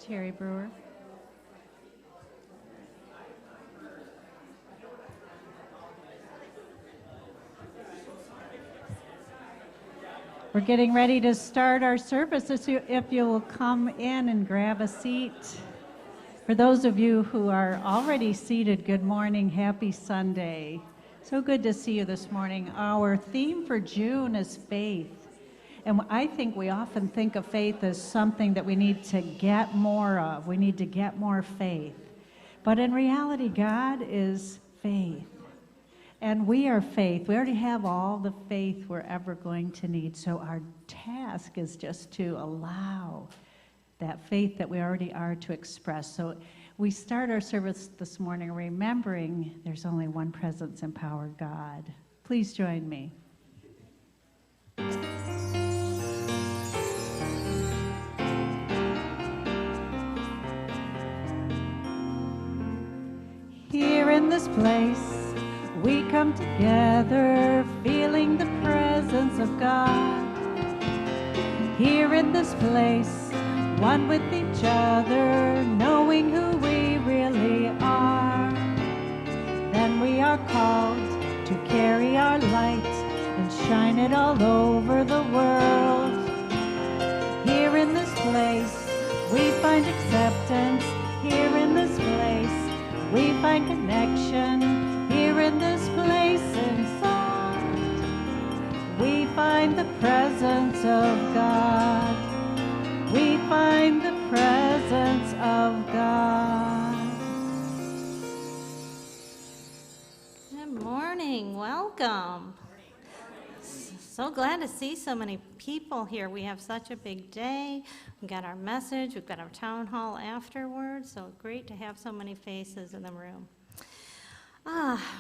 Terry Brewer. We're getting ready to start our service. If you'll come in and grab a seat. For those of you who are already seated, good morning, happy Sunday. So good to see you this morning. Our theme for June is faith. And I think we often think of faith as something that we need to get more of. We need to get more faith. But in reality, God is faith. And we are faith. We already have all the faith we're ever going to need. So our task is just to allow that faith that we already are to express. So we start our service this morning remembering there's only one presence and power, God. Please join me. Here in this place, we come together, feeling the presence of God. Here in this place, one with each other, knowing who we really are. Then we are called to carry our light and shine it all over the world. Here in this place, we find acceptance. Here in this place, we find connection. Here in this place in song, we find the presence of God. We find the presence of God. Good morning. Welcome. So glad to see so many people here. We have such a big day. We got our message. We've got our town hall afterwards. So great to have so many faces in the room.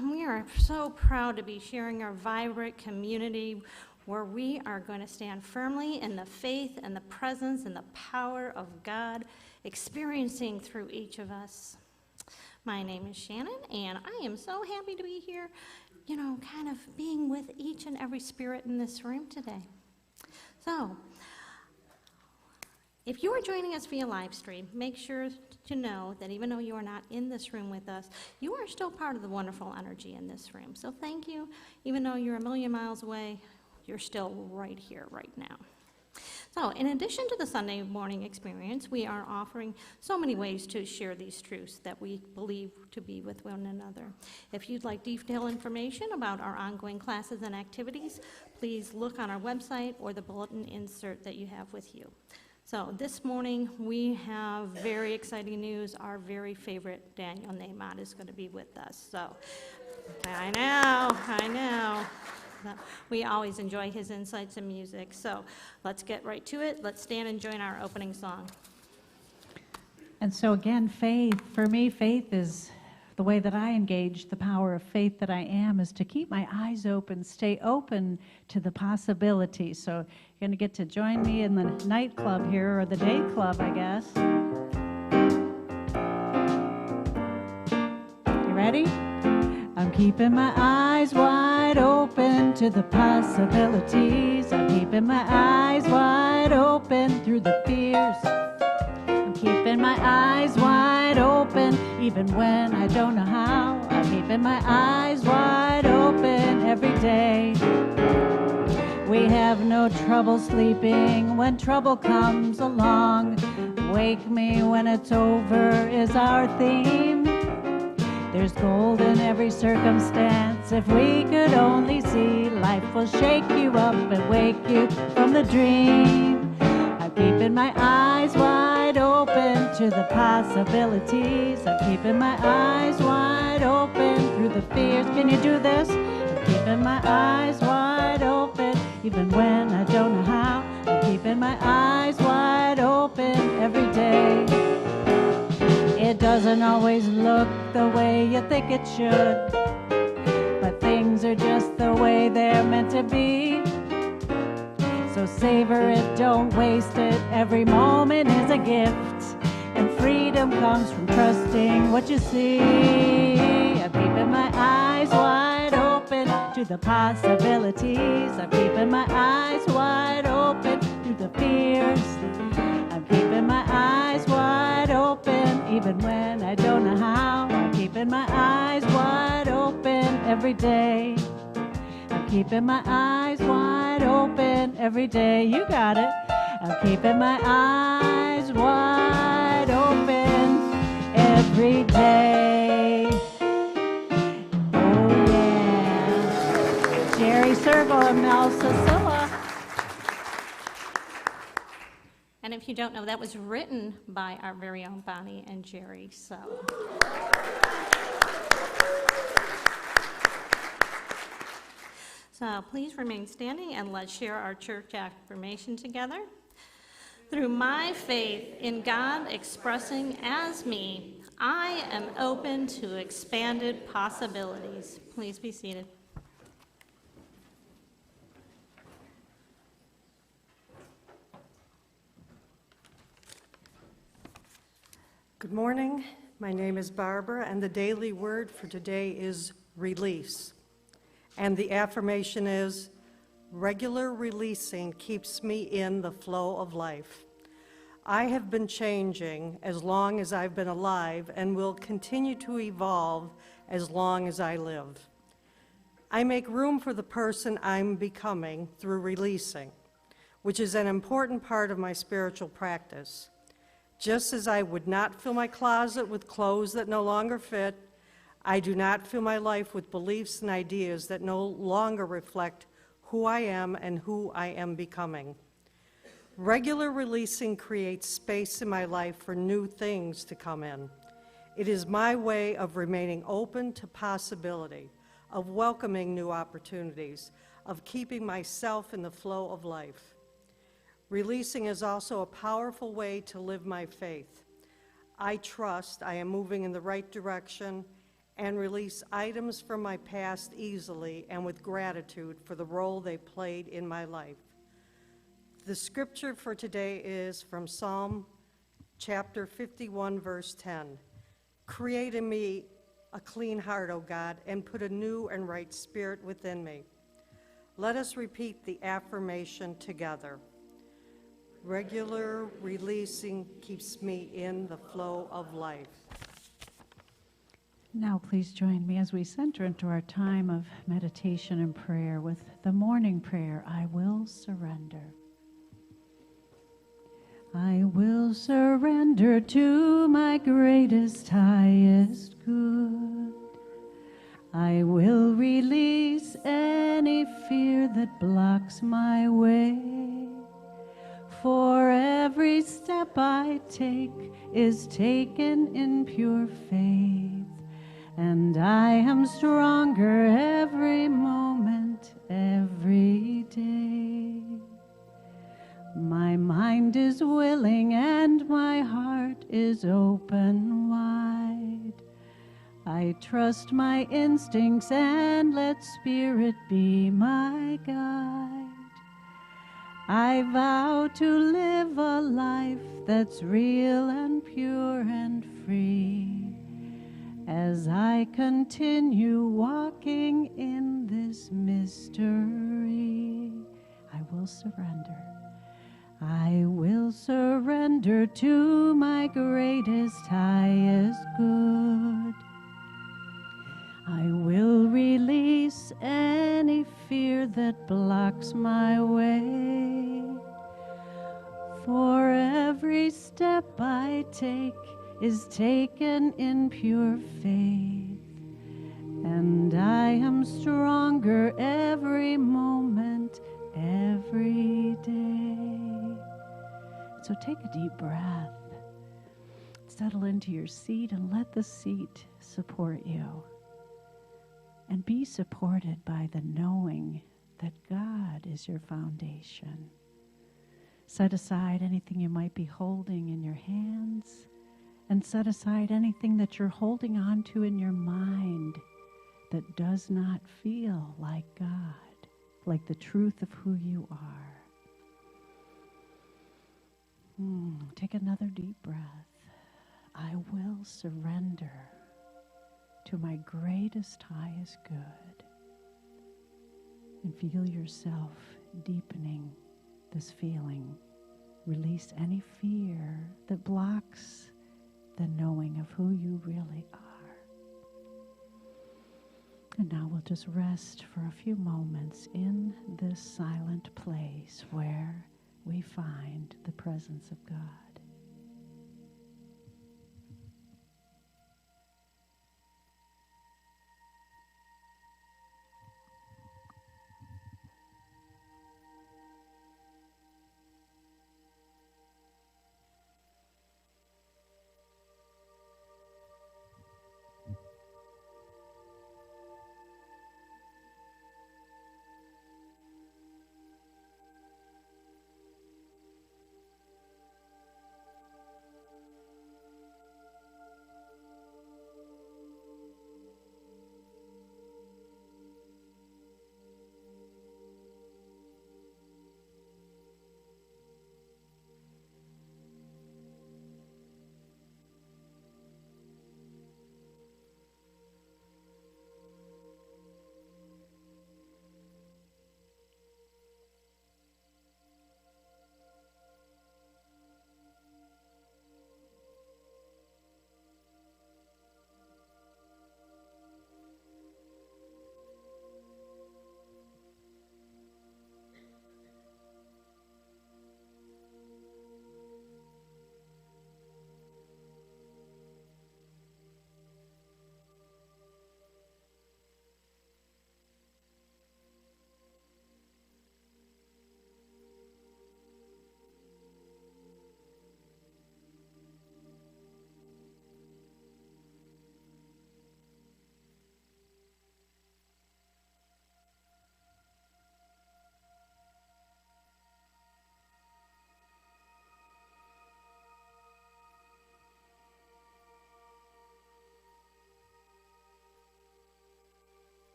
We are so proud to be sharing our vibrant community where we are going to stand firmly in the faith and the presence and the power of God experiencing through each of us. My name is Shannon, and I am so happy to be here, kind of being with each and every spirit in this room today. So, if you are joining us via live stream, make sure to know that even though you are not in this room with us, you are still part of the wonderful energy in this room. So thank you. Even though you're a million miles away, you're still right here, right now. So in addition to the Sunday morning experience, we are offering so many ways to share these truths that we believe to be with one another. If you'd like detailed information about our ongoing classes and activities, please look on our website or the bulletin insert that you have with you. So this morning we have very exciting news. Our very favorite Daniel Nahmod is going to be with us. So I know. We always enjoy his insights and music. So let's get right to it. Let's stand and join our opening song. And so again, faith, for me, faith is the way that I engage the power of faith that I am is to keep my eyes open, stay open to the possibilities. So you're going to get to join me in the nightclub here, or the day club, I guess. You ready? I'm keeping my eyes wide open to the possibilities. I'm keeping my eyes wide open through the fears. I'm keeping my eyes wide open even when I don't know how. I'm keeping my eyes wide open every day. We have no trouble sleeping when trouble comes along. Wake me when it's over is our theme. There's gold in every circumstance, chance. If we could only see, life will shake you up and wake you from the dream. I'm keeping my eyes wide open to the possibilities. I'm keeping my eyes wide open through the fears. Can you do this? I'm keeping my eyes wide open even when I don't know how. I'm keeping my eyes wide open every day. It doesn't always look the way you think it should, but things are just the way they're meant to be. So savor it, don't waste it. Every moment is a gift, and freedom comes from trusting what you see. I'm keeping my eyes wide open to the possibilities. I'm keeping my eyes wide open to the fears. I'm keeping my eyes wide open even when I don't know how. I'm keeping my eyes wide open every day. I'm keeping my eyes wide open every day. You got it. I'm keeping my eyes wide open every day. Oh yeah. Jerry Servo and Mel Sicilla. And if you don't know, that was written by our very own Bonnie and Jerry. So please remain standing and let's share our church affirmation together. Through my faith in God expressing as me, I am open to expanded possibilities. Please be seated. Good morning. My name is Barbara, and the daily word for today is release. And the affirmation is, regular releasing keeps me in the flow of life. I have been changing as long as I've been alive and will continue to evolve as long as I live. I make room for the person I'm becoming through releasing, which is an important part of my spiritual practice. Just as I would not fill my closet with clothes that no longer fit, I do not fill my life with beliefs and ideas that no longer reflect who I am and who I am becoming. Regular releasing creates space in my life for new things to come in. It is my way of remaining open to possibility, of welcoming new opportunities, of keeping myself in the flow of life. Releasing is also a powerful way to live my faith. I trust I am moving in the right direction and release items from my past easily and with gratitude for the role they played in my life. The scripture for today is from Psalm chapter 51, verse 10. Create in me a clean heart, O God, and put a new and right spirit within me. Let us repeat the affirmation together. Regular releasing keeps me in the flow of life. Now please join me as we center into our time of meditation and prayer with the morning prayer, I will surrender. I will surrender to my greatest, highest good. I will release any fear that blocks my way. For every step I take is taken in pure faith, and I am stronger every moment, every day. My mind is willing and my heart is open wide. I trust my instincts and let Spirit be my guide. I vow to live a life that's real and pure and free as I continue walking in this mystery. I will surrender. I will surrender to my greatest, highest good. I will release any fear that blocks my way. For every step I take is taken in pure faith, And I am stronger every moment, every day. So take a deep breath. Settle into your seat and let the seat support you. And be supported by the knowing that God is your foundation. Set aside anything you might be holding in your hands, and set aside anything that you're holding on to in your mind that does not feel like God, like the truth of who you are. Take another deep breath. I will surrender to my greatest, highest good. And feel yourself deepening this feeling. Release any fear that blocks the knowing of who you really are. And now we'll just rest for a few moments in this silent place where we find the presence of God.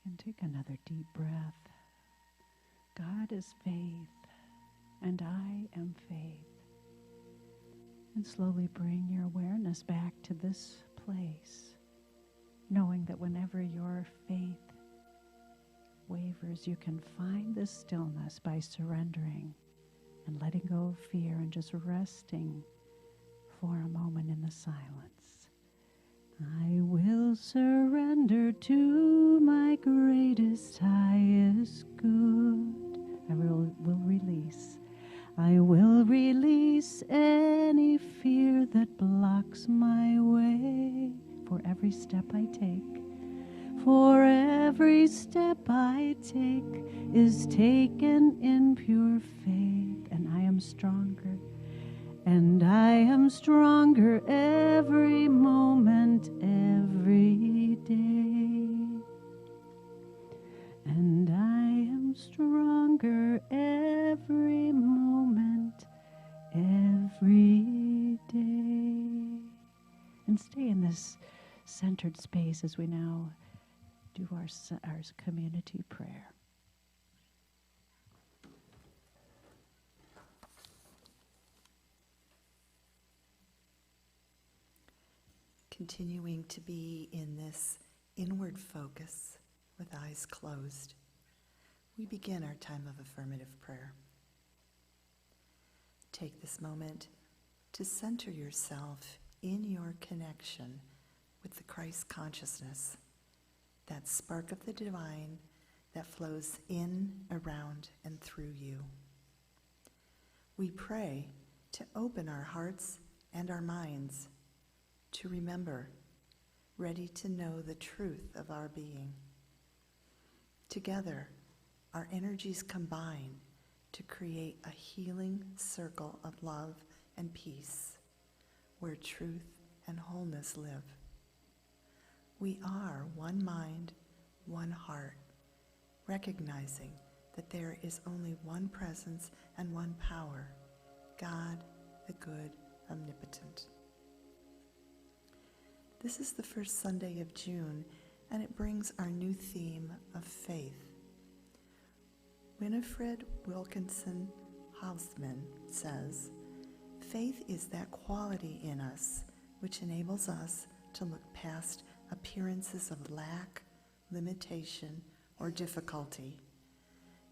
And take another deep breath. God is faith, and I am faith. And slowly bring your awareness back to this place, knowing that whenever your faith wavers, you can find this stillness by surrendering and letting go of fear and just resting for a moment in the silence. I will surrender to my greatest, highest good. I will release. I will release any fear that blocks my way. For every step I take, for every step I take is taken in pure faith, and I am stronger. And I am stronger every moment, every day. And I am stronger every moment, every day. And stay in this centered space as we now do our community prayer. Continuing to be in this inward focus with eyes closed, we begin our time of affirmative prayer. Take this moment to center yourself in your connection with the Christ consciousness, that spark of the divine that flows in, around, and through you. We pray to open our hearts and our minds, to remember, ready to know the truth of our being. Together, our energies combine to create a healing circle of love and peace, where truth and wholeness live. We are one mind, one heart, recognizing that there is only one presence and one power, God, the good, omnipotent. This is the first Sunday of June, and it brings our new theme of faith. Winifred Wilkinson Hausman says, "Faith is that quality in us which enables us to look past appearances of lack, limitation, or difficulty,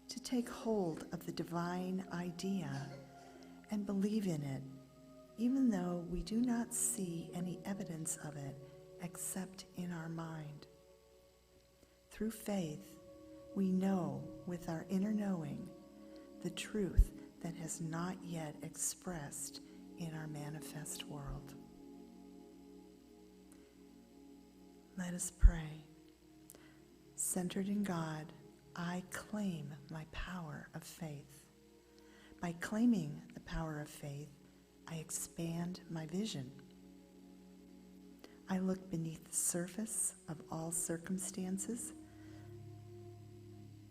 to take hold of the divine idea and believe in it, even though we do not see any evidence of it except in our mind. Through faith, we know with our inner knowing the truth that has not yet expressed in our manifest world." Let us pray. Centered in God, I claim my power of faith. By claiming the power of faith, I expand my vision. I look beneath the surface of all circumstances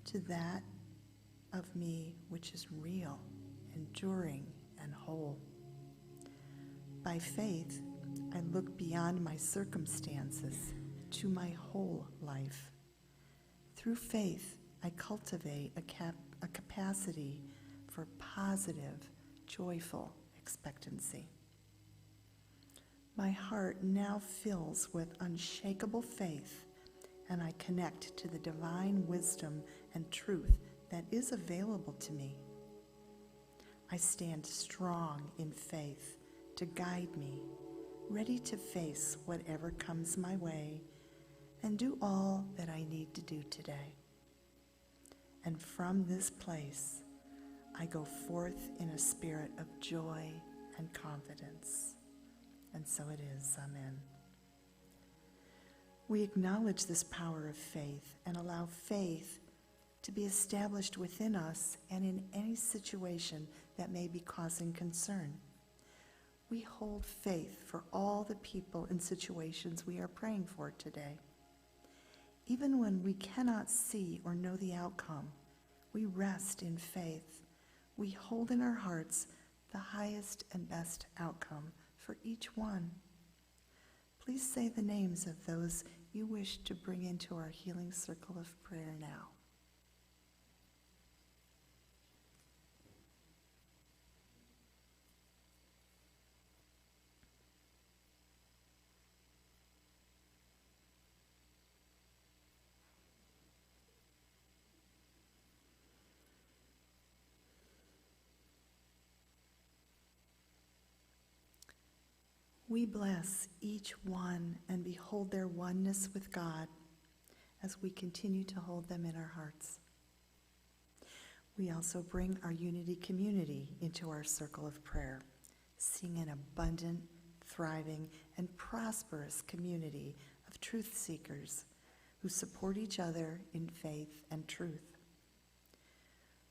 to that of me which is real, enduring, and whole. By faith, I look beyond my circumstances to my whole life. Through faith, I cultivate a capacity for positive, joyful expectancy. My heart now fills with unshakable faith, and I connect to the divine wisdom and truth that is available to me. I stand strong in faith to guide me, ready to face whatever comes my way and do all that I need to do today. And from this place, I go forth in a spirit of joy and confidence. And so it is. Amen. We acknowledge this power of faith and allow faith to be established within us and in any situation that may be causing concern. We hold faith for all the people and situations we are praying for today. Even when we cannot see or know the outcome, we rest in faith. We hold in our hearts the highest and best outcome for each one. Please say the names of those you wish to bring into our healing circle of prayer now. We bless each one and behold their oneness with God as we continue to hold them in our hearts. We also bring our unity community into our circle of prayer, seeing an abundant, thriving, and prosperous community of truth seekers who support each other in faith and truth.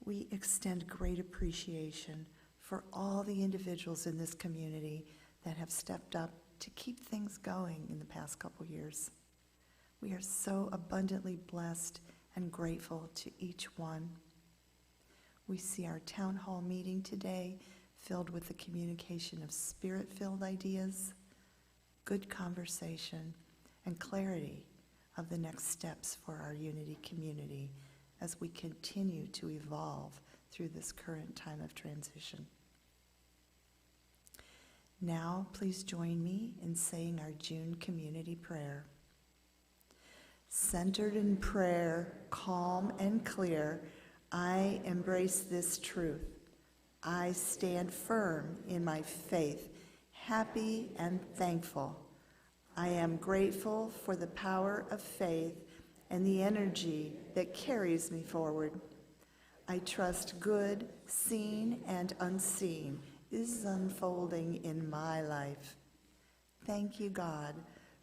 We extend great appreciation for all the individuals in this community that have stepped up to keep things going in the past couple years. We are so abundantly blessed and grateful to each one. We see our town hall meeting today filled with the communication of spirit-filled ideas, good conversation, and clarity of the next steps for our unity community as we continue to evolve through this current time of transition. Now, please join me in saying our June community prayer. Centered in prayer, calm and clear, I embrace this truth. I stand firm in my faith, happy and thankful. I am grateful for the power of faith and the energy that carries me forward. I trust good, seen and unseen, is unfolding in my life. Thank you, God,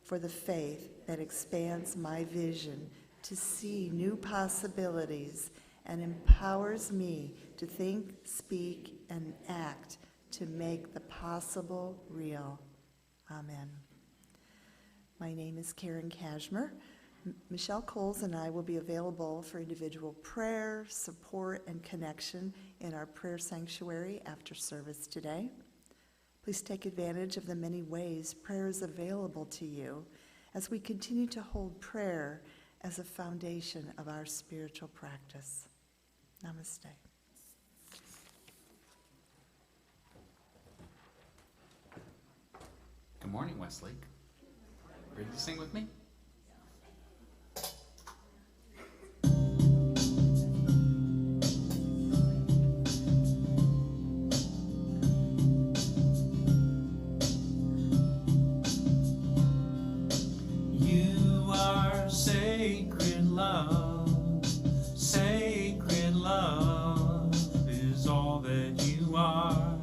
for the faith that expands my vision to see new possibilities and empowers me to think, speak, and act to make the possible real. Amen. My name is Karen Kashmer. Michelle Coles and I will be available for individual prayer, support, and connection in our prayer sanctuary after service today. Please take advantage of the many ways prayer is available to you as we continue to hold prayer as a foundation of our spiritual practice. Namaste. Good morning, Westlake. Ready to sing with me? You are sacred love. Sacred love is all that you are.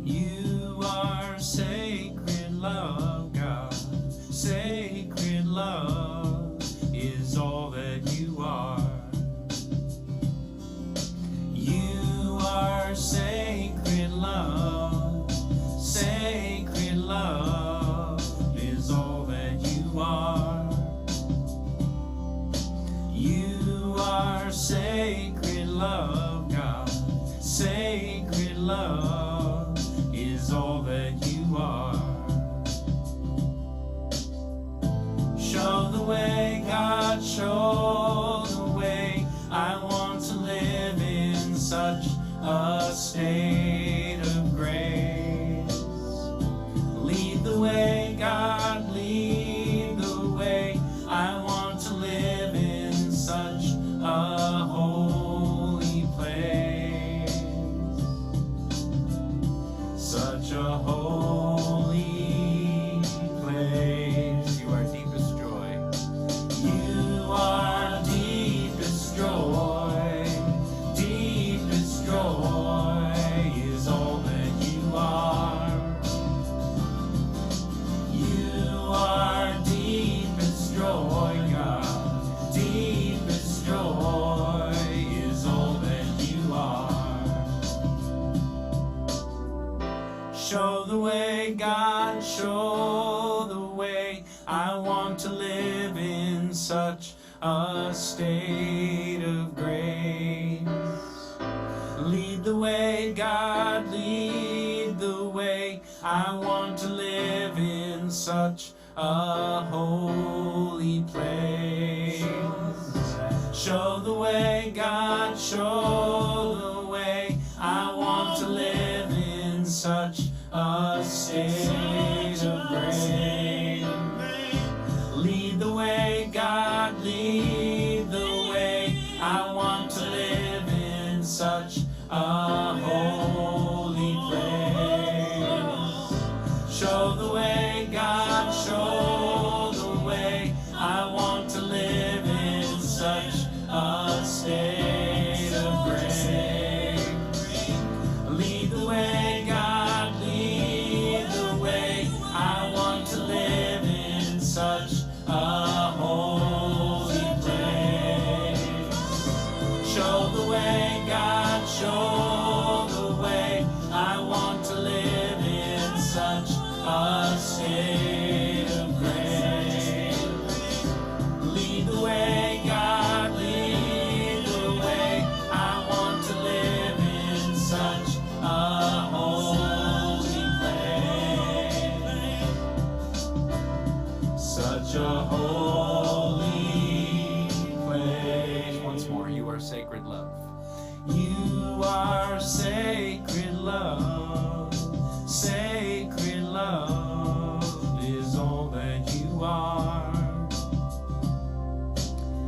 You are sacred love, God. Sacred love is all that you are. You are sacred love. Sacred love is all that you are. You are sacred love, God. Sacred love is all that you are. Show the way, God, show the way. I want to live in such a state of grace. Lead the way, God, lead the way. I want to live in such a holy place. Such a holy place. You are deepest joy. You are deepest joy. Deepest joy is all that you are. You are deepest joy, God. Deepest joy is all that you are. Show the way, God, show the way. I want to live in such a state of grace. Lead the way, God, lead the way. I want to live in such a holy place. Show the way, God, show the way. I want to live in such a state of grace. Lead the way, God, lead the way. I want to live in such a holy place. Show the way, God, show the way. I want to live in such a state of grace. Lead the way, God, lead the way. I want to live in such a holy place. Show the way, God, show the way. I want to live in such a state of grace. Lead the way, God, lead the way. I want to live in such a holy place. Such a holy place. Once more, you are sacred love. You are sacred love. Sacred love is all that you are.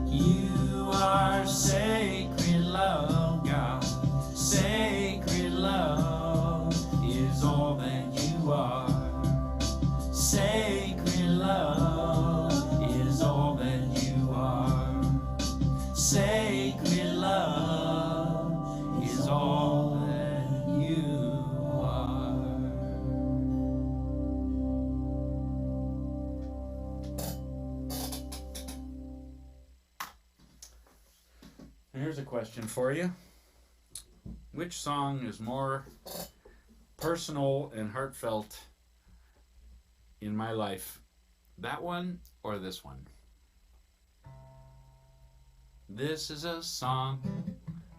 You are sacred love, God. Sacred love is all that you are. Sacred love is question for you. Which song is more personal and heartfelt in my life? That one or this one? This is a song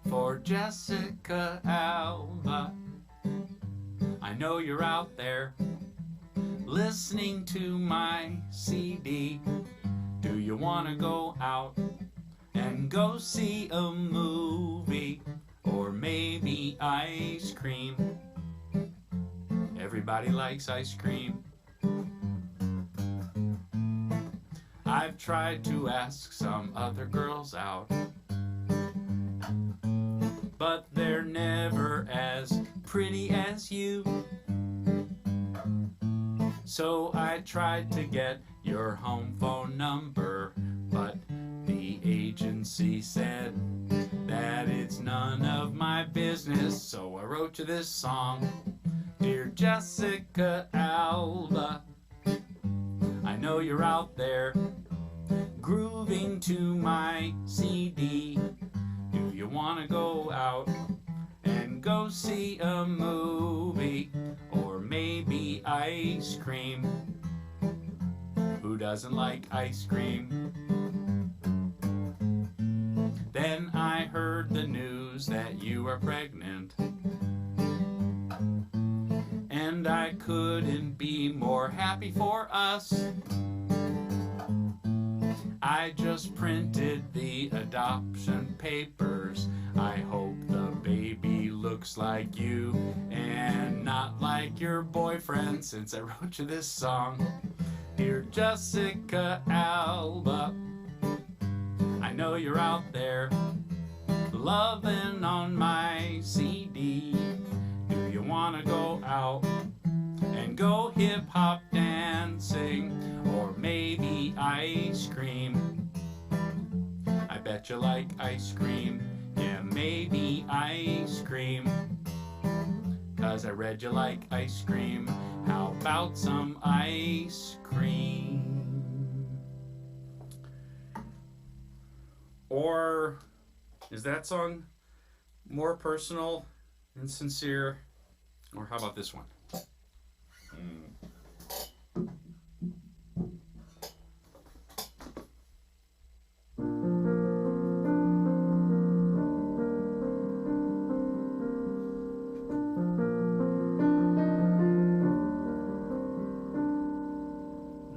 for Jessica Alba. I know you're out there listening to my CD. Do you want to go out and go see a movie? Or maybe ice cream? Everybody likes ice cream. I've tried to ask some other girls out, but they're never as pretty as you. So I tried to get your home phone number, but the agency said that it's none of my business. So I wrote you this song. Dear Jessica Alba, I know you're out there grooving to my CD. Do you want to go out and go see a movie? Or maybe ice cream? Who doesn't like ice cream? Then I heard the news that you are pregnant, and I couldn't be more happy for us. I just printed the adoption papers. I hope the baby looks like you and not like your boyfriend, since I wrote you this song. Dear Jessica Alba, I know you're out there loving on my CD. Do you want to go out and go hip-hop dancing? Or maybe ice cream? I bet you like ice cream. Yeah, maybe ice cream, 'cause I read you like ice cream. How about some ice cream? Or is that song more personal and sincere? Or how about this one?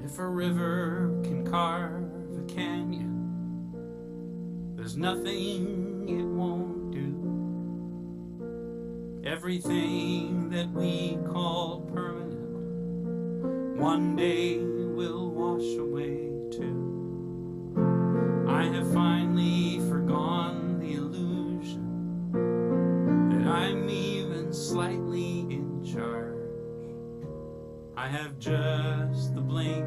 If a river can carve a canyon, there's nothing it won't do. Everything that we call permanent, one day will wash away too. I have finally forgone the illusion that I'm even slightly in charge. I have just the blink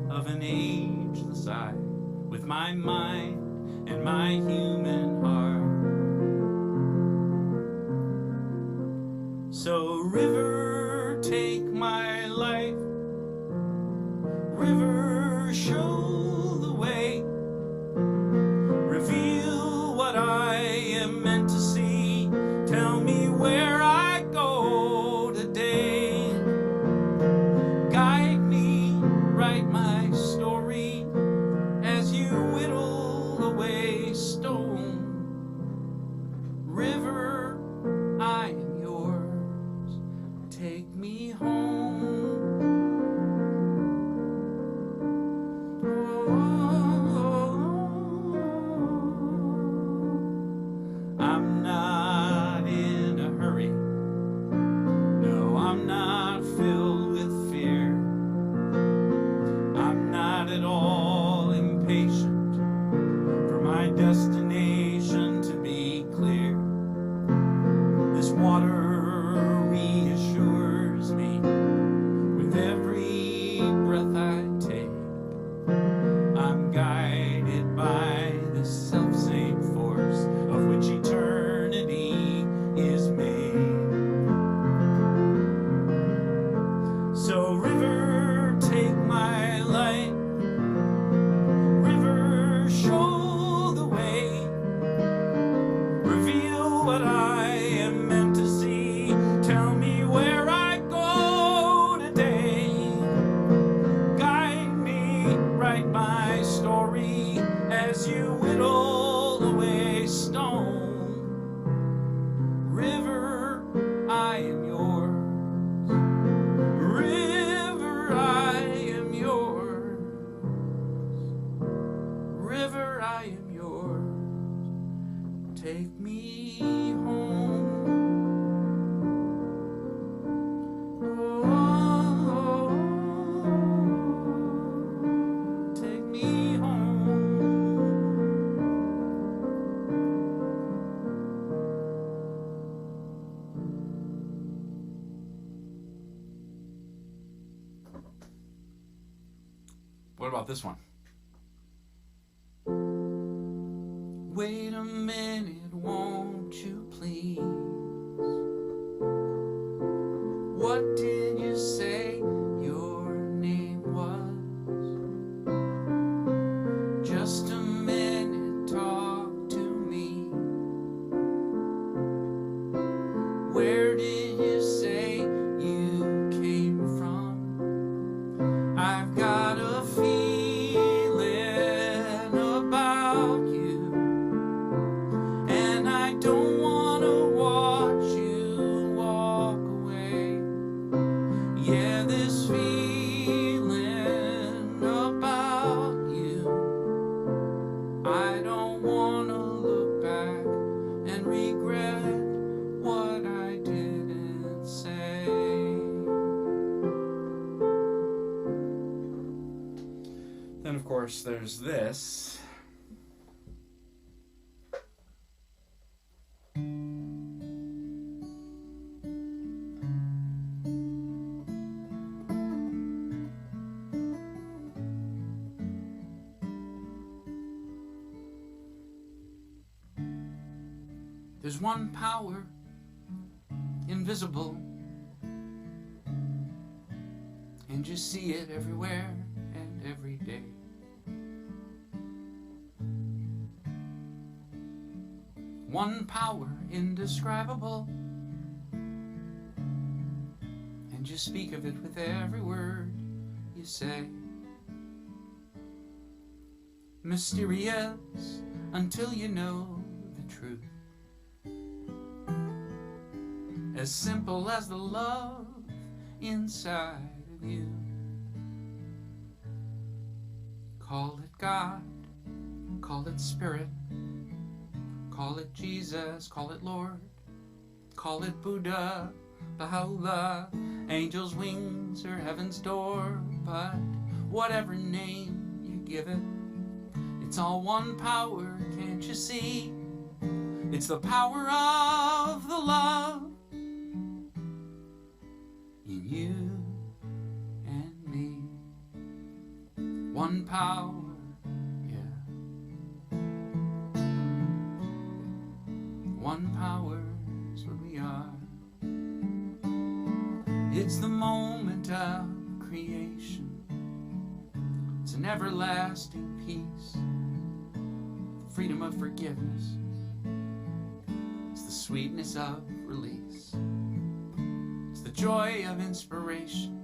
of an ageless eye, with my mind and my human heart. So river, take my life. River, show the way. Reveal what I am meant to see. Tell me where I go today. Guide me, write my story as you whittle away stone. River, I am yours. Take me home. I'm not in a hurry. No, I'm not filled with fear. I'm not at all impatient for my destination to be clear. reveal what I am meant to see. Tell me where I go today. Guide me, write my story as you whittle away stone. River, I am yours. River, I am yours. River, I am yours. Take me home. Oh, take me home. What about this one? Wait a minute, won't you please? What did you say your name was? Just a minute, talk to me. Where did you say you came from? I've got a feeling about you, and I don't want to watch you walk away. Yeah, this feeling about you, I don't want to look back and regret what I didn't say. Then, of course, there's this. There's one power, invisible, and you see it everywhere and every day. One power indescribable, and you speak of it with every word you say. Mysterious until you know the truth. As simple as the love inside of you. Call it God, call it Spirit, call it Jesus, call it Lord, call it Buddha, Baha'u'llah, angels' wings or heaven's door. But whatever name you give it, it's all one power, can't you see? It's the power of the love in you and me. One power, yeah. One power is what we are. It's the moment of creation. It's an everlasting peace, the freedom of forgiveness. It's the sweetness of release. It's the joy of inspiration.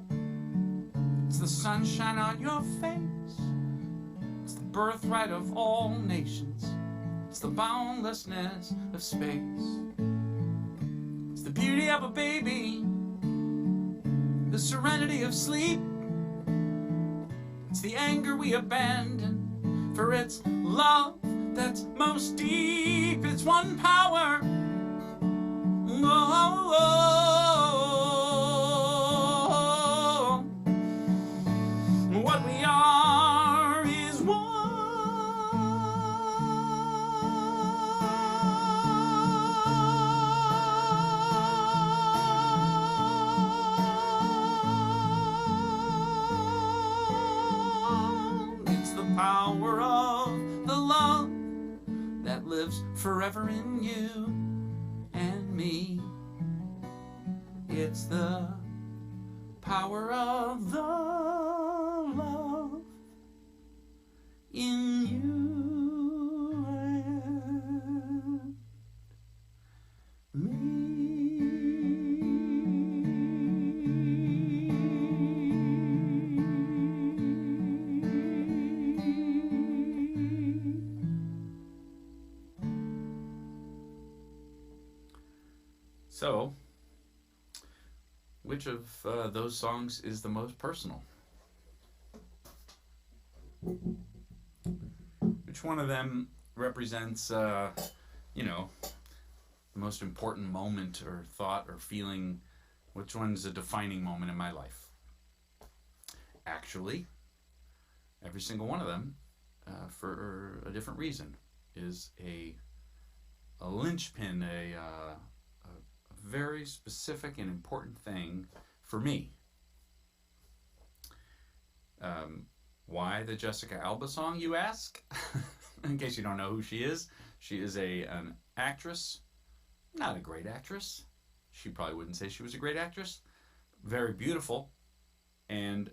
It's the sunshine on your face. It's the birthright of all nations. It's the boundlessness of space. It's the beauty of a baby, the serenity of sleep. It's the anger we abandon, for it's love that's most deep. It's one power. Oh, what we are is one. It's the power of the love that lives forever in you and me. It's the power of the love in you and So, which of those songs is the most personal? Which one of them represents, the most important moment or thought or feeling? Which one's a defining moment in my life? Actually, every single one of them, for a different reason, is a linchpin, a very specific and important thing for me. Why the Jessica Alba song, you ask? In case you don't know who she is an actress, not a great actress. She probably wouldn't say she was a great actress. Very beautiful, and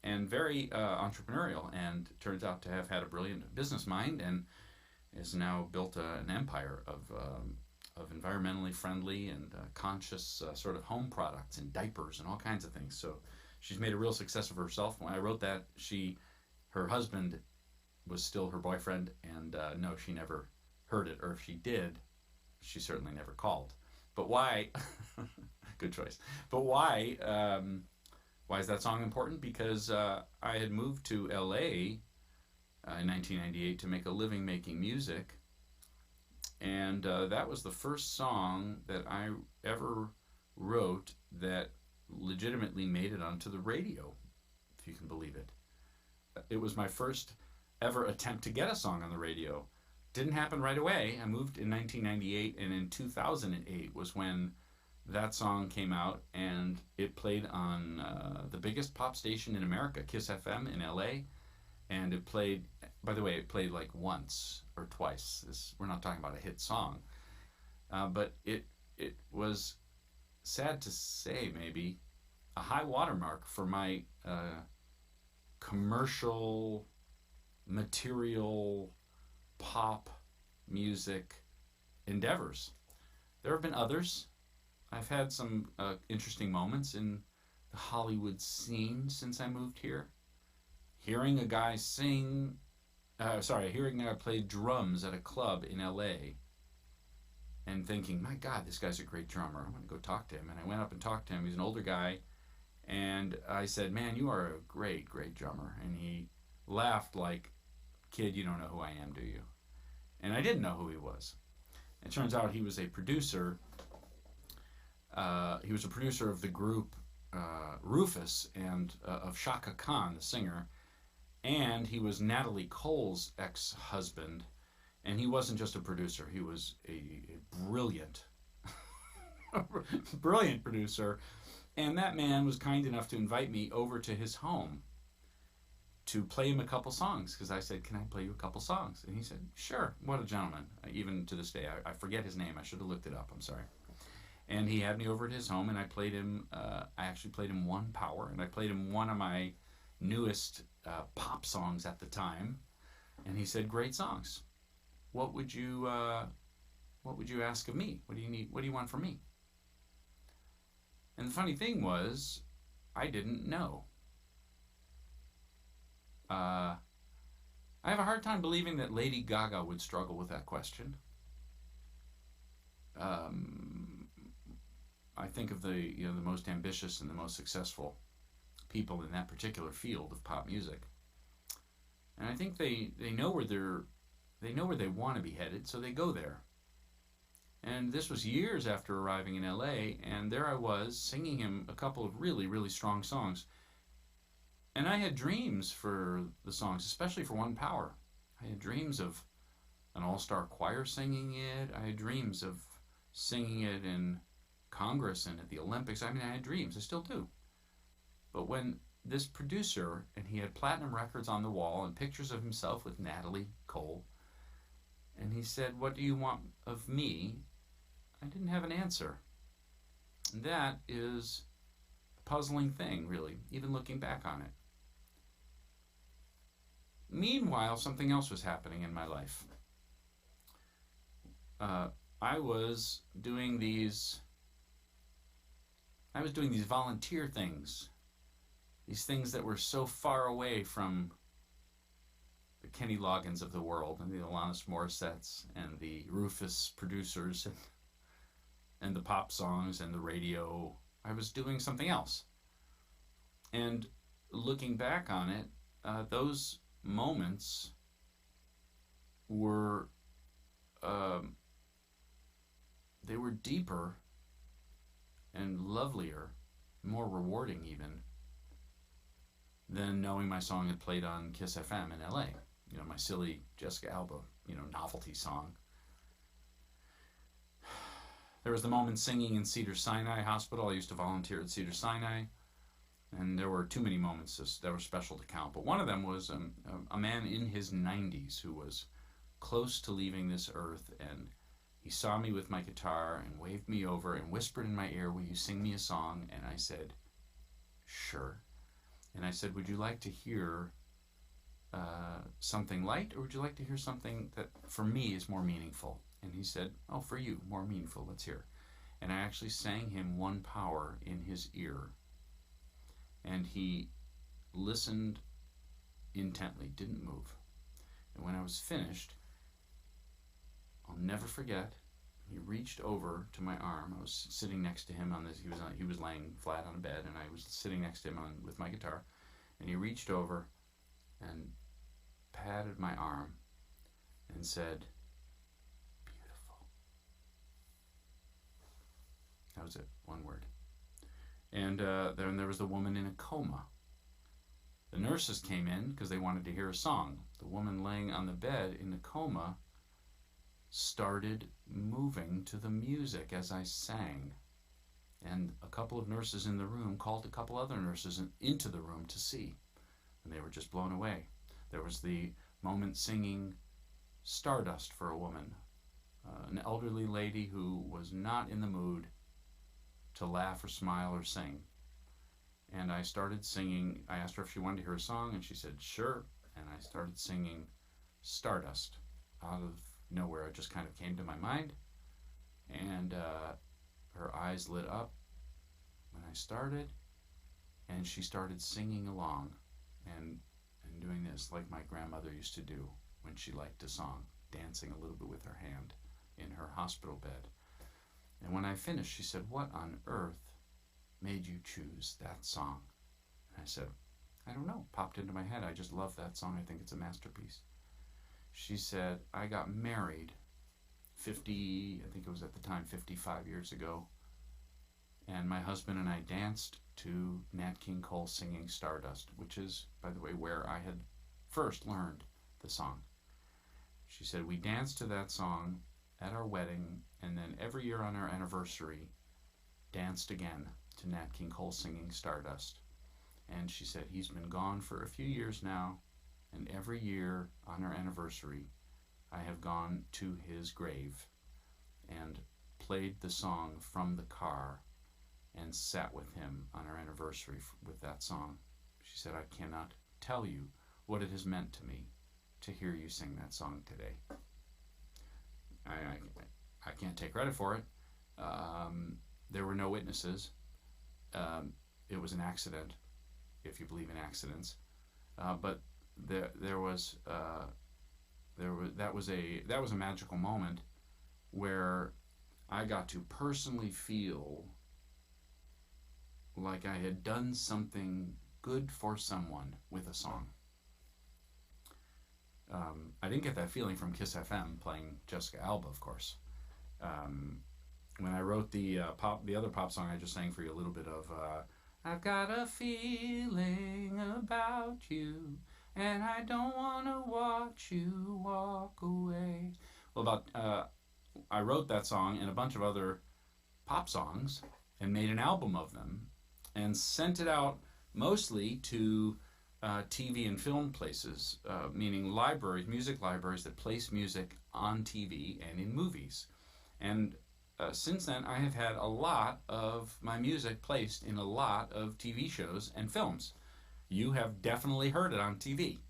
very entrepreneurial, and turns out to have had a brilliant business mind, and has now built an empire of environmentally friendly and conscious sort of home products and diapers and all kinds of things. So she's made a real success of herself. When I wrote that, her husband was still her boyfriend, and no, she never heard it, or if she did, she certainly never called. But why? Good choice. But why? Why is that song important? Because I had moved to LA in 1998 to make a living making music, and that was the first song that I ever wrote that legitimately made it onto the radio, if you can believe it. It was my first ever attempt to get a song on the radio. Didn't happen right away. I moved in 1998, and in 2008 was when that song came out, and it played on the biggest pop station in America, Kiss FM in LA, and it played, by the way, it played like once or twice. We're not talking about a hit song, but it was, sad to say maybe, a high watermark for my commercial material pop music endeavors. There have been others. I've had some interesting moments in the Hollywood scene since I moved here. Hearing a guy hearing a guy play drums at a club in LA and thinking, my God, this guy's a great drummer. I'm going to go talk to him. And I went up and talked to him. He's an older guy. And I said, man, you are a great, great drummer. And he laughed like, kid, you don't know who I am, do you? And I didn't know who he was. It turns out he was a producer. He was a producer of the group Rufus and of Shaka Khan, the singer. And he was Natalie Cole's ex-husband. And he wasn't just a producer. He was a brilliant, brilliant producer. And that man was kind enough to invite me over to his home to play him a couple songs, because I said, can I play you a couple songs? And he said, sure. What a gentleman. Even to this day, I forget his name. I should have looked it up. I'm sorry. And he had me over at his home, and I played him, I actually played him One Power, and I played him one of my newest pop songs at the time. And he said, great songs. What would you ask of me? What do you need? What do you want from me? And the funny thing was, I didn't know. I have a hard time believing that Lady Gaga would struggle with that question. I think of the most ambitious and the most successful people in that particular field of pop music, and I think they know where they want to be headed, so they go there. And this was years after arriving in LA, and there I was singing him a couple of really, really strong songs. And I had dreams for the songs, especially for One Power. I had dreams of an all-star choir singing it. I had dreams of singing it in Congress and at the Olympics. I mean, I had dreams. I still do. But when this producer, and he had platinum records on the wall and pictures of himself with Natalie Cole, and he said, what do you want of me? I didn't have an answer. And that is a puzzling thing, really, even looking back on it. Meanwhile, something else was happening in my life. I was doing these volunteer things, these things that were so far away from the Kenny Loggins of the world and the Alanis Morissettes and the Rufus producers and the pop songs and the radio. I was doing something else. And looking back on it, those moments were, they were deeper and lovelier, more rewarding even, than knowing my song had played on Kiss FM in LA. You know, my silly Jessica Alba, novelty song. There was the moment singing in Cedars-Sinai Hospital. I used to volunteer at Cedars-Sinai, and there were too many moments that were special to count. But one of them was a man in his 90s who was close to leaving this earth, and he saw me with my guitar and waved me over and whispered in my ear, "Will you sing me a song?" And I said, "Sure." And I said, "Would you like to hear something light, or would you like to hear something that for me is more meaningful?" And he said, "Oh, for you, more meaningful, let's hear." And I actually sang him One Power in his ear. And he listened intently, didn't move. And when I was finished, I'll never forget, he reached over to my arm. I was sitting next to him on this. He was laying flat on a bed, and I was sitting next to him with my guitar. And he reached over and patted my arm and said, "Beautiful." That was it, one word. And then there was the woman in a coma. The nurses came in because they wanted to hear a song. The woman laying on the bed in the coma started moving to the music as I sang. And a couple of nurses in the room called a couple other nurses into the room to see. And they were just blown away. There was the moment singing Stardust for a woman, an elderly lady who was not in the mood to laugh or smile or sing. And I started singing. I asked her if she wanted to hear a song, and she said, "Sure." And I started singing Stardust out of nowhere. It just kind of came to my mind. And her eyes lit up when I started, and she started singing along and doing this like my grandmother used to do when she liked a song, dancing a little bit with her hand in her hospital bed. And when I finished, she said, "What on earth made you choose that song?" And I said, "I don't know. It popped into my head. I just love that song. I think it's a masterpiece." She said, "I got married 50, I think it was at the time 55 years ago, and my husband and I danced to Nat King Cole singing Stardust," which is, by the way, where I had first learned the song. She said, "We danced to that song at our wedding, and then every year on our anniversary, danced again to Nat King Cole singing Stardust." And she said, "He's been gone for a few years now, and every year on our anniversary, I have gone to his grave and played the song from the car and sat with him on our anniversary with that song." She said, "I cannot tell you what it has meant to me to hear you sing that song today." I can't take credit for it. There were no witnesses. It was an accident, if you believe in accidents. But that was a magical moment where I got to personally feel like I had done something good for someone with a song. I didn't get that feeling from Kiss FM playing Jessica Alba, of course. When I wrote the other pop song I just sang for you, a little bit of "I've got a feeling about you, and I don't want to watch you walk away." Well, I wrote that song and a bunch of other pop songs and made an album of them and sent it out mostly to TV and film places, meaning libraries, music libraries that place music on TV and in movies. And since then, I have had a lot of my music placed in a lot of TV shows and films. You have definitely heard it on TV.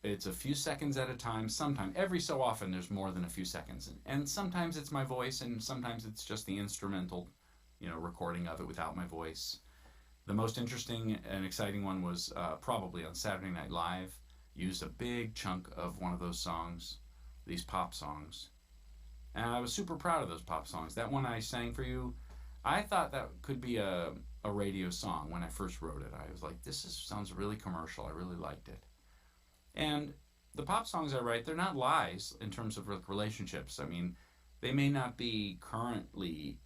It's a few seconds at a time. Sometimes, every so often, there's more than a few seconds. And sometimes it's my voice, and sometimes it's just the instrumental, recording of it without my voice. The most interesting and exciting one was probably on Saturday Night Live. Used a big chunk of one of those songs, these pop songs. And I was super proud of those pop songs. That one I sang for you, I thought that could be a radio song when I first wrote it. I was like, sounds really commercial. I really liked it. And the pop songs I write, they're not lies in terms of relationships. I mean, they may not be currently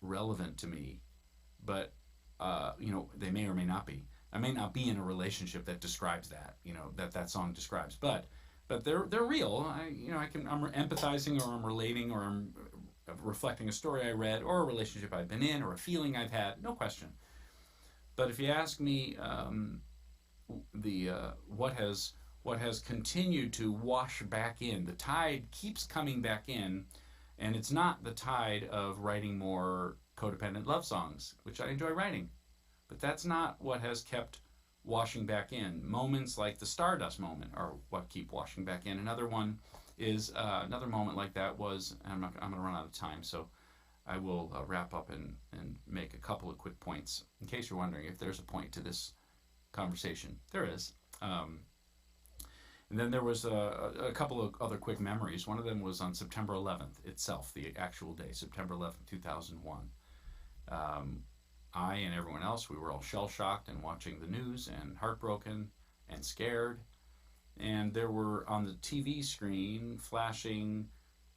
relevant to me, but, they may or may not be. I may not be in a relationship that describes that, that song describes, but they're real. I'm empathizing, or I'm relating, or I'm reflecting a story I read, or a relationship I've been in, or a feeling I've had, no question. But if you ask me, what has continued to wash back in, the tide keeps coming back in, and it's not the tide of writing more codependent love songs, which I enjoy writing, but that's not what has kept washing back in. Moments like the Stardust moment are what keep washing back in. Another one is another moment like that was, and I'm going to run out of time, so I will wrap up and make a couple of quick points in case you're wondering if there's a point to this conversation. There is. And then there was a couple of other quick memories. One of them was on September 11th itself, the actual day, September 11th, 2001. I and everyone else, we were all shell-shocked and watching the news and heartbroken and scared. And there were on the TV screen flashing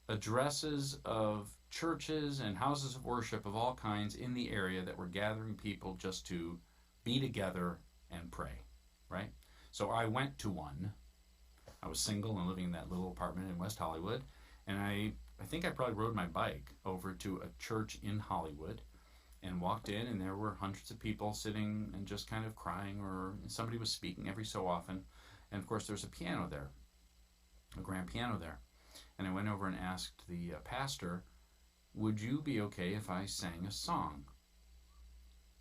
addresses of churches and houses of worship of all kinds in the area that were gathering people just to be together and pray, right? So I went to one. I was single and living in that little apartment in West Hollywood, and I think I probably rode my bike over to a church in Hollywood and walked in, and there were hundreds of people sitting and just kind of crying, or somebody was speaking every so often. And of course there's a piano there, a grand piano there. And I went over and asked the pastor, would you be okay if I sang a song?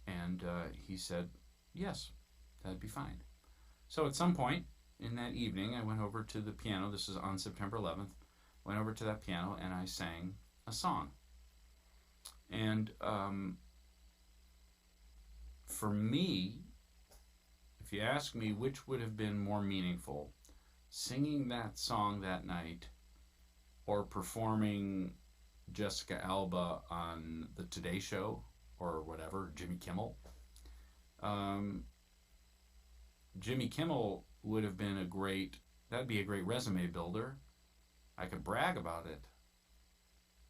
And he said, yes, that'd be fine. So at some point in that evening, I went over to the piano. This is on September 11th. Went over to that piano and I sang a song. And for me, if you ask me which would have been more meaningful, singing that song that night or performing Jessica Alba on the Today Show or whatever, Jimmy Kimmel, Jimmy Kimmel would have been that'd be a great resume builder. I could brag about it.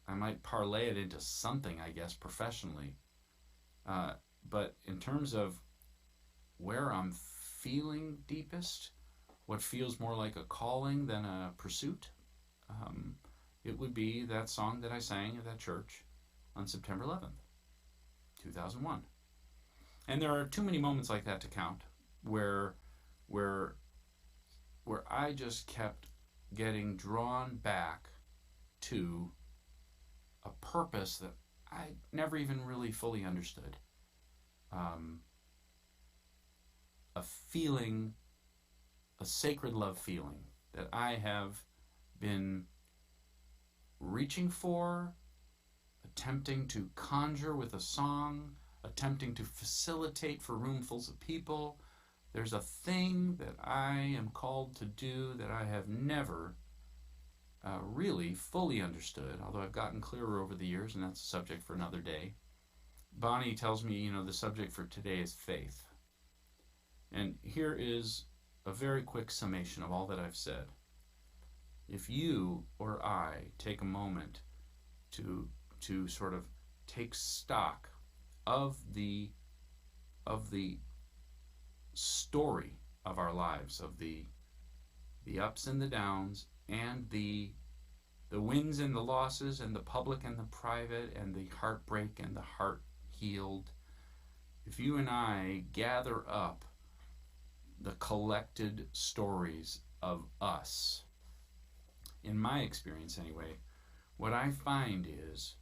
I might parlay it into something, I guess, professionally. But in terms of where I'm feeling deepest, what feels more like a calling than a pursuit, it would be that song that I sang at that church on September 11th, 2001. And there are too many moments like that to count where I just kept getting drawn back to a purpose that I never even really fully understood. A feeling, a sacred love feeling that I have been reaching for, attempting to conjure with a song, attempting to facilitate for roomfuls of people. There's a thing that I am called to do that I have never really fully understood, although I've gotten clearer over the years, and that's a subject for another day. Bonnie tells me, the subject for today is faith. And here is a very quick summation of all that I've said. If you or I take a moment to sort of take stock of the story of our lives, of the ups and the downs, and the wins and the losses, and the public and the private, and the heartbreak and the heart healed, if you and I gather up the collected stories of us, in my experience anyway, what I find is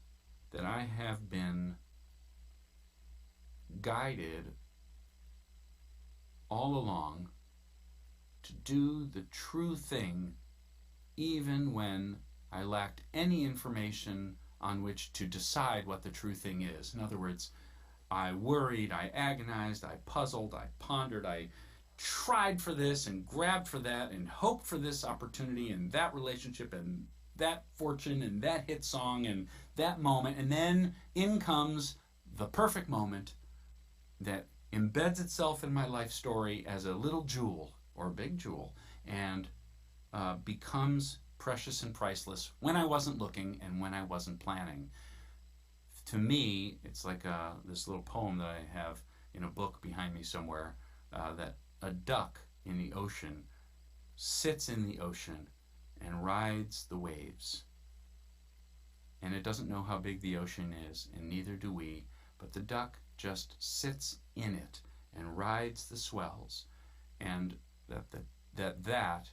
that I have been guided all along to do the true thing even when I lacked any information on which to decide what the true thing is. In other words, I worried, I agonized, I puzzled, I pondered, I tried for this and grabbed for that and hoped for this opportunity and that relationship and that fortune and that hit song and that moment, and then in comes the perfect moment that embeds itself in my life story as a little jewel or a big jewel, and becomes precious and priceless when I wasn't looking and when I wasn't planning. To me, it's like this little poem that I have in a book behind me somewhere, that a duck in the ocean sits in the ocean and rides the waves. And it doesn't know how big the ocean is, and neither do we, but the duck just sits in it and rides the swells. And that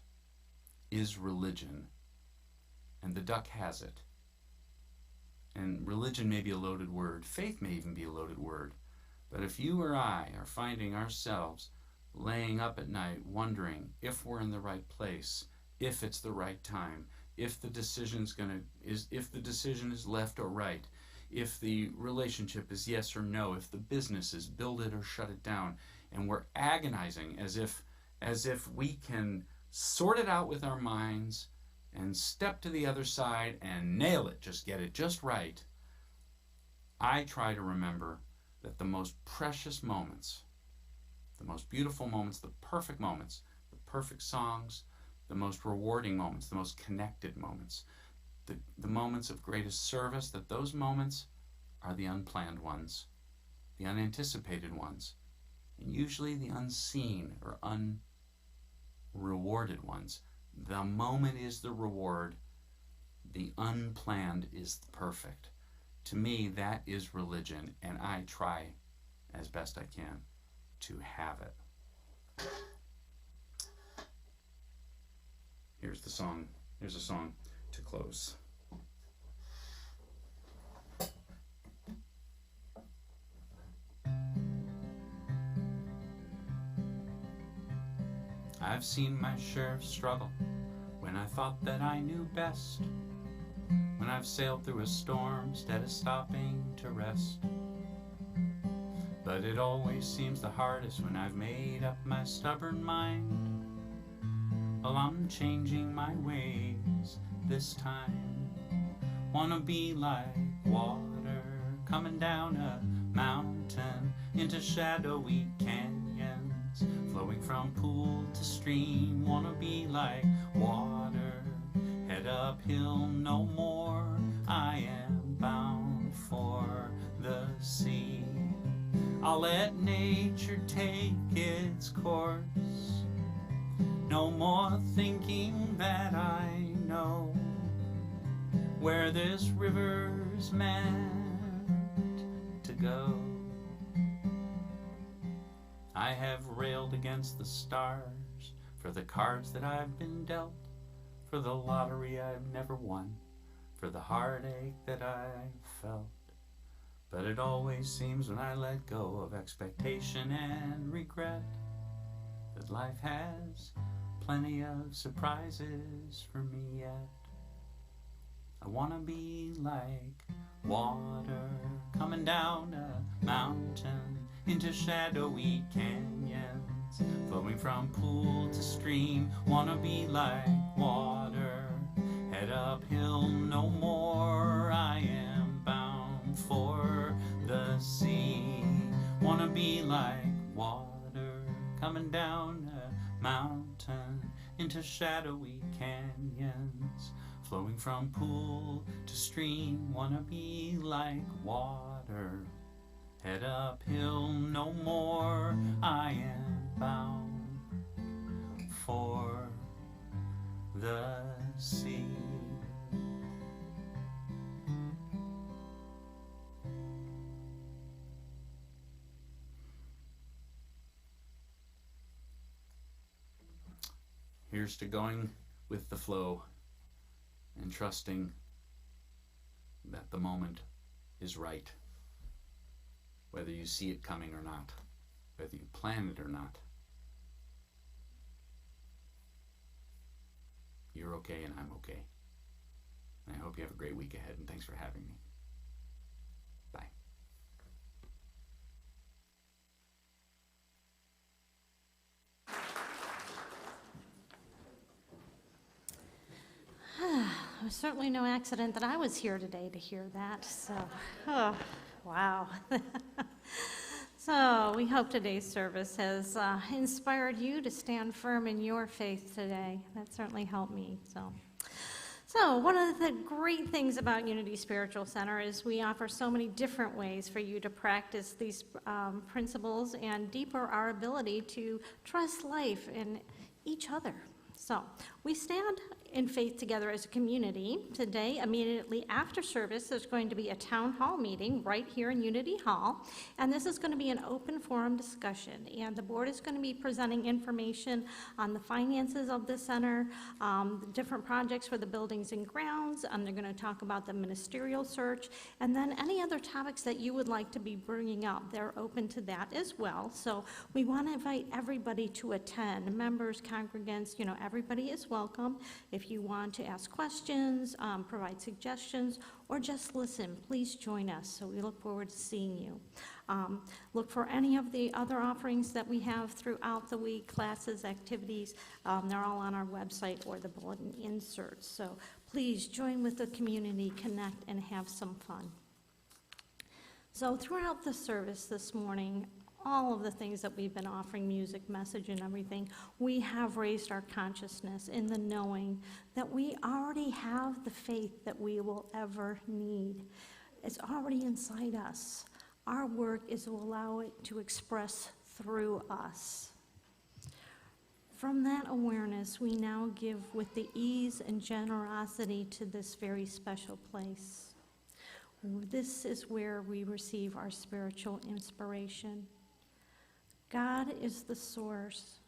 is religion, and the duck has it. And religion may be a loaded word, faith may even be a loaded word, but if you or I are finding ourselves laying up at night wondering if we're in the right place, if it's the right time, if the decision is left or right, if the relationship is yes or no, if the business is build it or shut it down, and we're agonizing as if we can sort it out with our minds and step to the other side and nail it, just get it just right. I try to remember that the most precious moments, the most beautiful moments, the perfect songs, the most rewarding moments, the most connected moments, the moments of greatest service, that those moments are the unplanned ones, the unanticipated ones, and usually the unseen or unrewarded ones. The moment is the reward, the unplanned is the perfect. To me, that is religion, and I try as best I can to have it. Here's a song to close. I've seen my share of struggle when I thought that I knew best, when I've sailed through a storm instead of stopping to rest. But it always seems the hardest when I've made up my stubborn mind. Well, I'm changing my ways this time. Wanna be like water coming down a mountain into shadowy canyons, flowing from pool to stream. Wanna be like water, head uphill no more. I am bound for the sea. I'll let nature take its course. No more thinking that I know where this river's meant to go. I have railed against the stars for the cards that I've been dealt, for the lottery I've never won, for the heartache that I've felt. But it always seems when I let go of expectation and regret that life has plenty of surprises for me yet. I wanna be like water coming down a mountain into shadowy canyons, flowing from pool to stream. Wanna be like water, head uphill no more. I am bound for the sea. Wanna be like water coming down a mountain into shadowy canyons, flowing from pool to stream. Wanna be like water, head uphill no more. I am bound for the sea. Here's to going with the flow and trusting that the moment is right, whether you see it coming or not, whether you plan it or not. You're okay and I'm okay. And I hope you have a great week ahead, and thanks for having me. Bye. I was certainly no accident that I was here today to hear that, so, oh, wow. So we hope today's service has inspired you to stand firm in your faith today. That certainly helped me, So one of the great things about Unity Spiritual Center is we offer so many different ways for you to practice these principles and deeper our ability to trust life in each other. So we stand in faith together as a community. Today, immediately after service, there's going to be a town hall meeting right here in Unity Hall, and this is going to be an open forum discussion, and the board is going to be presenting information on the finances of the center, the different projects for the buildings and grounds, they're going to talk about the ministerial search, and then any other topics that you would like to be bringing up. They're open to that as well, so we want to invite everybody to attend, members, congregants, everybody is welcome. If you want to ask questions, provide suggestions, or just listen, please join us. So we look forward to seeing you. Look for any of the other offerings that we have throughout the week, classes, activities. They're all on our website or the bulletin inserts. So please join with the community, connect, and have some fun. So throughout the service this morning, all of the things that we've been offering, music, message, and everything, we have raised our consciousness in the knowing that we already have the faith that we will ever need. It's already inside us. Our work is to allow it to express through us. From that awareness, we now give with the ease and generosity to this very special place. This is where we receive our spiritual inspiration. God is the source,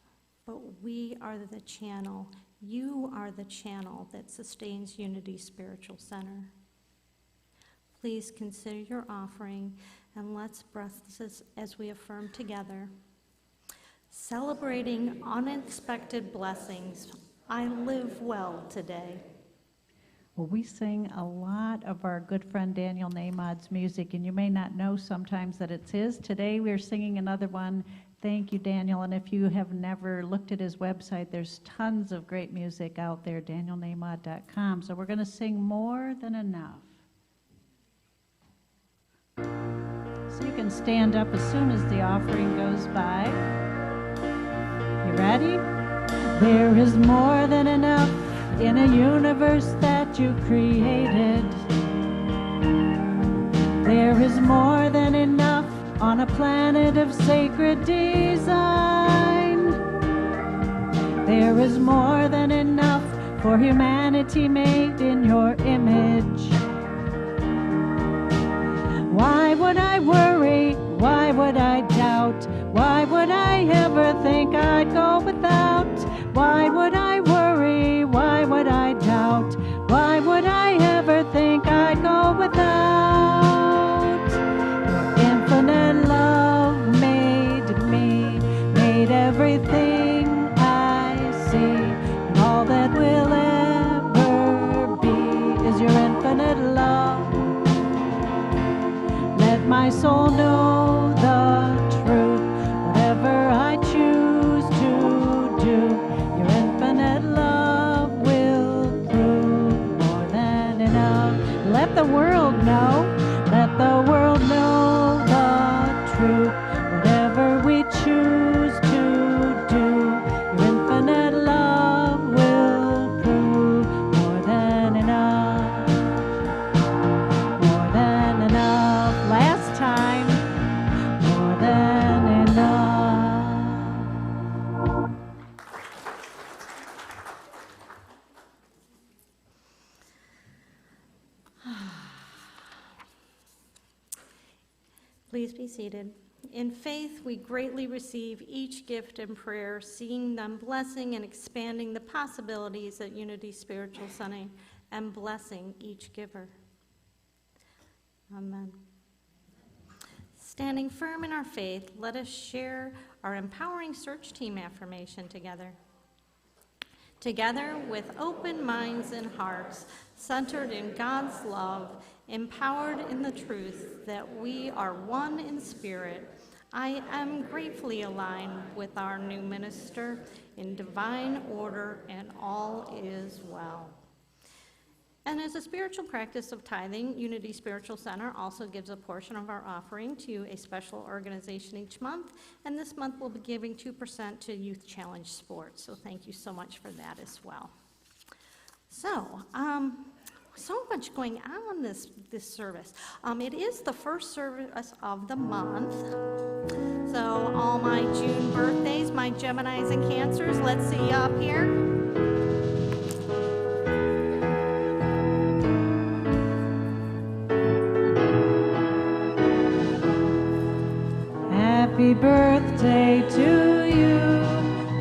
but we are the channel. You are the channel that sustains Unity Spiritual Center. Please consider your offering, and let's bless this as we affirm together. Celebrating unexpected blessings, I live well today. Well, we sing a lot of our good friend Daniel Nahmod's music, and you may not know sometimes that it's his. Today we're singing another one. Thank you, Daniel. And if you have never looked at his website, there's tons of great music out there, danielnahmod.com. So we're going to sing More Than Enough. So you can stand up as soon as the offering goes by. You ready? There is more than enough in a universe that you created. There is more than enough on a planet of sacred design. There is more than enough for humanity made in your image. Why would I worry? Why would I doubt? Why would I ever think I'd go without? Why would I worry? Why would I doubt? Why would I ever think I'd go without? Your infinite love made me, made everything I see. And all that will ever be is your infinite love. Let my soul know the truth, whatever I choose to do. Your infinite love will prove more than enough. Let the world know, let the world know the truth, whatever we choose to do. Your infinite love will prove more than enough, more than enough. Last time, more than enough. Please be seated. In faith, we greatly receive each gift and prayer, seeing them blessing and expanding the possibilities at Unity Spiritual Center and blessing each giver. Amen. Standing firm in our faith, let us share our empowering search team affirmation together. Together with open minds and hearts, centered in God's love, empowered in the truth that we are one in spirit, I am gratefully aligned with our new minister in divine order, and all is well. And as a spiritual practice of tithing, Unity Spiritual Center also gives a portion of our offering to a special organization each month, and this month we'll be giving 2% to Youth Challenge Sports, so thank you so much for that as well. So much going on this service. It is the first service of the month, so all my June birthdays, my Geminis and Cancers, let's see you up here. Happy birthday to you.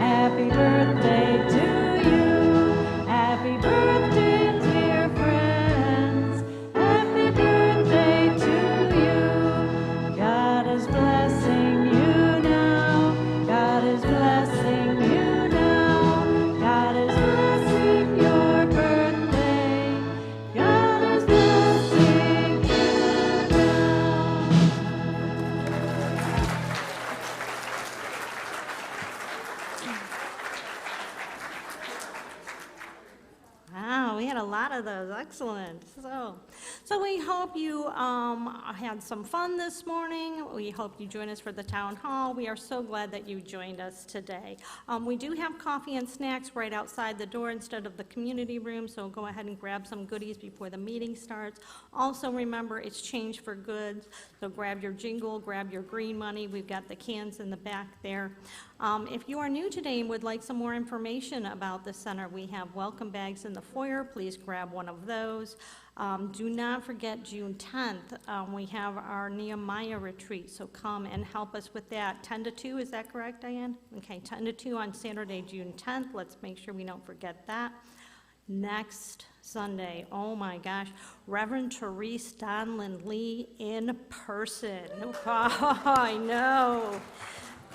Happy birthday to you. Happy birthday, dear friends. Happy birthday to you. God is blessing you now. God is blessing you now. God is blessing your birthday. God is blessing you now. Wow, we had a lot of those. Excellent. So we hope you had some fun this morning. We hope you join us for the town hall. We are so glad that you joined us today. We do have coffee and snacks right outside the door instead of the community room, so go ahead and grab some goodies before the meeting starts. Also remember, it's change for goods, so grab your jingle, grab your green money. We've got the cans in the back there. If you are new today and would like some more information about the center, we have welcome bags in the foyer. Please grab one of those. Do not forget June 10th. We have our Nehemiah retreat, so come and help us with that. 10 to 2, is that correct, Diane? Okay, 10 to 2 on Saturday, June 10th. Let's make sure we don't forget that. Next Sunday, oh my gosh, Reverend Therese Donlin Lee in person. Oh, I know.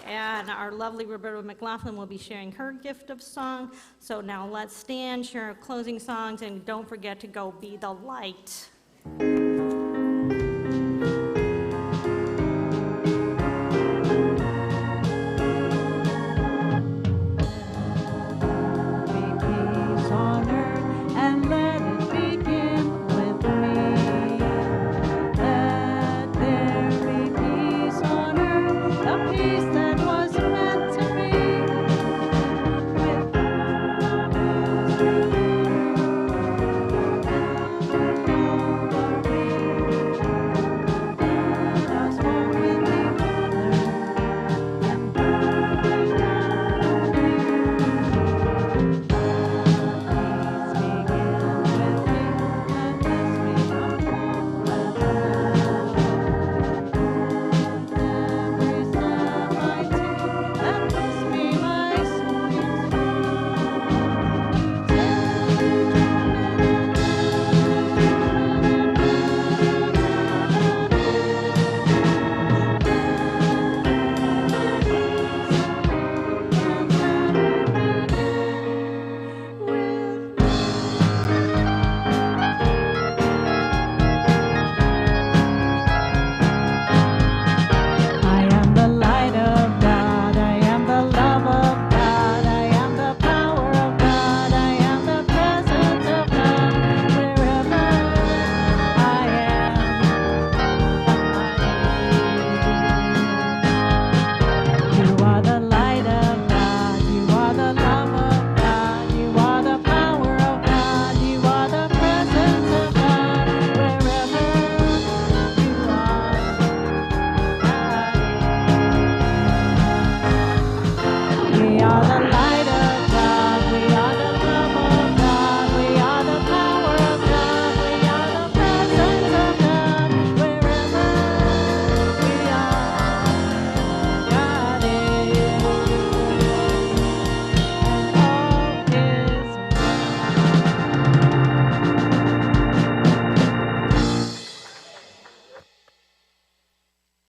And our lovely Roberta McLaughlin will be sharing her gift of song. So now let's stand, share our closing songs, and don't forget to go be the light.